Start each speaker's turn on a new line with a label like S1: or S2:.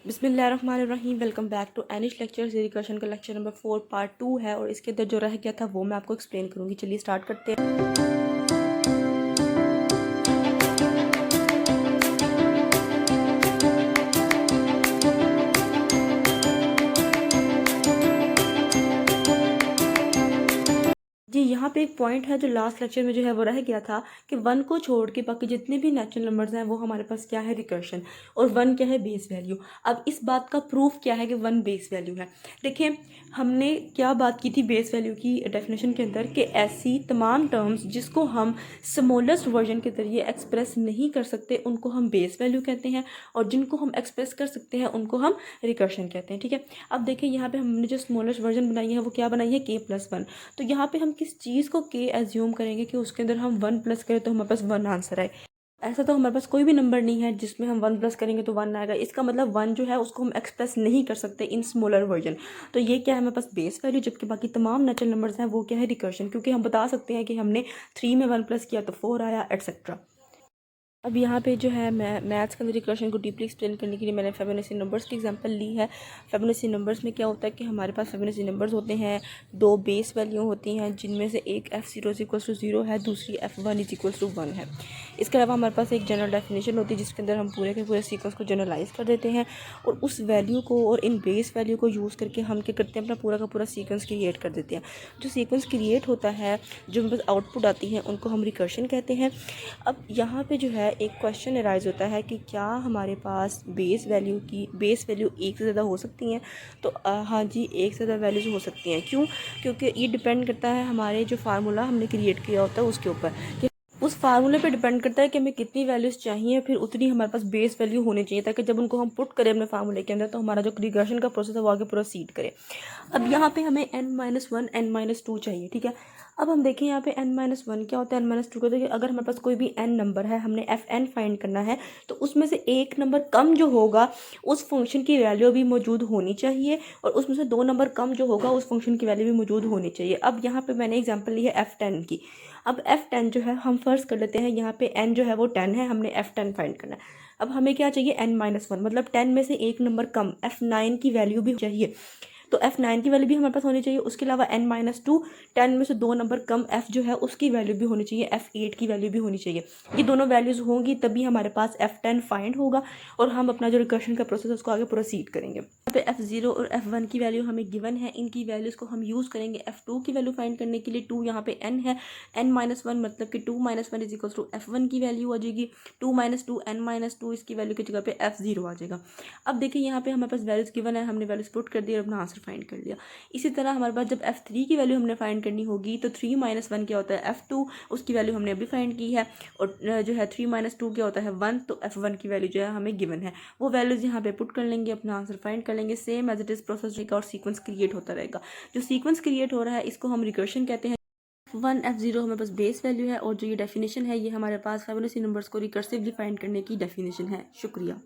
S1: बिस्मिल्लाहिर्रहमानिर्रहीम। Welcome back to Anish lectures. ये recursion का लेक्चर नंबर 4 पार्ट 2 है और इसके अंदर जो रह गया था वो मैं आपको एक्सप्लेन करूँगी। चलिए स्टार्ट करते हैं। जी यहाँ पे एक पॉइंट है जो लास्ट लेक्चर में जो है वो रह गया था कि वन को छोड़ के बाकी जितने भी नेचुरल नंबर्स हैं वो हमारे पास क्या है, रिकर्शन। और वन क्या है, बेस वैल्यू। अब इस बात का प्रूफ क्या है कि वन बेस वैल्यू है। देखिए हमने क्या बात की थी बेस वैल्यू की डेफिनेशन के अंदर, कि ऐसी तमाम टर्म्स जिसको हम स्मॉलेस्ट वर्जन के जरिए एक्सप्रेस नहीं कर सकते उनको हम बेस वैल्यू कहते हैं, और जिनको हम एक्सप्रेस कर सकते हैं उनको हम रिकर्शन कहते हैं। ठीक है, अब देखिए यहाँ पे हमने जो स्मॉलेस्ट वर्जन बनाई है वो क्या बनाई है, k+1। तो यहाँ पे हम किस चीज़ को k एज्यूम करेंगे कि उसके अंदर हम 1 प्लस करें तो हमारे पास 1 आंसर आए। ऐसा तो हमारे पास कोई भी नंबर नहीं है जिसमें हम 1 प्लस करेंगे तो 1 आएगा। इसका मतलब 1 जो है उसको हम एक्सप्रेस नहीं कर सकते इन स्मॉलर वर्जन। तो ये क्या है, हमारे पास बेस वैल्यू, जबकि बाकी तमाम नेचुरल नंबर्स हैं वो क्या है, रिकर्शन। क्योंकि हम बता सकते हैं कि हमने 3 में 1 प्लस किया तो 4 आया, एटसेट्रा। अब यहाँ पे जो है मैं मैथ्स के अंदर रिकर्शन को डीपली एक्सप्लेन करने के लिए मैंने फिबोनाची नंबर्स की एग्जांपल ली है। फिबोनाची नंबर्स में क्या होता है कि हमारे पास फिबोनाची नंबर्स होते हैं, दो बेस वैल्यू होती हैं जिनमें से एक f0 है, दूसरी f1 है। इसके अलावा हमारे पास एक जनरल डेफिनेशन होती है जिसके अंदर हम पूरे के पूरे सीक्वेंस को जनरलाइज कर देते हैं, और उस वैल्यू को और इन बेस वैल्यू को यूज़ करके हम क्या करते हैं, अपना पूरा का पूरा सीक्वेंस क्रिएट कर देते हैं। जो सीक्वेंस क्रिएट होता है, जो हमारे पास आउटपुट आती है, उनको हम रिकर्शन कहते हैं। अब यहाँ पे जो है एक क्वेश्चन अराइज होता है कि क्या हमारे पास बेस वैल्यू एक से ज़्यादा हो सकती हैं। तो हाँ जी, एक से ज़्यादा वैल्यूज़ हो सकती हैं। क्यों? क्योंकि ये डिपेंड करता है हमारे जो फार्मूला हमने क्रिएट किया होता है उसके ऊपर, कि उस फार्मूले पे डिपेंड करता है कि हमें कितनी वैल्यूज़ चाहिए, फिर उतनी हमारे पास बेस वैल्यू होनी चाहिए, ताकि जब उनको हम पुट करें अपने फार्मूले के अंदर तो हमारा जो रिकर्शन का प्रोसेस है वो आगे प्रोसीड करे। अब यहाँ पे हमें n-1 n-2 चाहिए। ठीक है, अब हम देखें यहाँ पे n-1 क्या होता है, n-2 का। देखिए अगर हमारे पास कोई भी n नंबर है, हमने fn फाइंड करना है, तो उसमें से एक नंबर कम जो होगा उस फंक्शन की वैल्यू भी मौजूद होनी चाहिए, और उसमें से दो नंबर कम जो होगा उस फंक्शन की वैल्यू भी मौजूद होनी चाहिए। अब यहाँ पे मैंने एग्जांपल ली है f10 की। अब f10 जो है हम फर्ज कर लेते हैं, यहाँ पे n जो है वो 10 है, हमने f10 फाइंड करना है। अब हमें क्या चाहिए, n-1, मतलब 10 में से एक नंबर कम f9 की वैल्यू भी चाहिए। तो f9 की वैल्यू भी हमारे पास होनी चाहिए। उसके अलावा n-2, 10 में से दो नंबर कम f जो है उसकी वैल्यू भी होनी चाहिए, f8 की वैल्यू भी होनी चाहिए। ये दोनों वैल्यूज़ होंगी तभी हमारे पास f10 फाइंड होगा, और हम अपना जो रिकर्शन का प्रोसेस है उसको आगे प्रोसीड करेंगे। यहाँ पे f0 और f1 की वैल्यू हमें गिवन है। इनकी वैल्यूज़ को हम यूज़ करेंगे f2 की वैल्यू फाइंड करने के लिए। 2 यहाँ पे n है, n-1 मतलब कि 2 - 1 = f1 की वैल्यू आ जाएगी। 2 - 2 n-2, इसकी वैल्यू की जगह पे f0 आ जाएगा। अब देखिए यहाँ पे हमारे पास वैल्यूज़ गिवन है, हमने वैल्यूज़ पुट कर दी और अपना आंसर फाइंड कर लिया। इसी तरह हमारे पास जब f3 की वैल्यू हमने फाइंड करनी होगी तो 3 - 1 क्या होता है, f2, उसकी वैल्यू हमने अभी फाइंड की है। और जो है 3 - 2 क्या होता है, 1, तो f1 की वैल्यू जो है हमें गिवन है। वो वैल्यूज़ यहाँ पे पुट कर लेंगे, अपना आंसर फाइंड कर लेंगे। Same as it is process रहेगा और सीक्वेंस क्रिएट होता रहेगा। जो सीक्वेंस क्रिएट हो रहा है इसको हम रिकर्शन कहते हैं। f1 f0 हमारे पास बेस वैल्यू है, और जो ये डेफिनेशन है ये हमारे पास फिबोनाची नंबर्स को रिकर्सिवली फाइंड करने की डेफिनेशन है। शुक्रिया।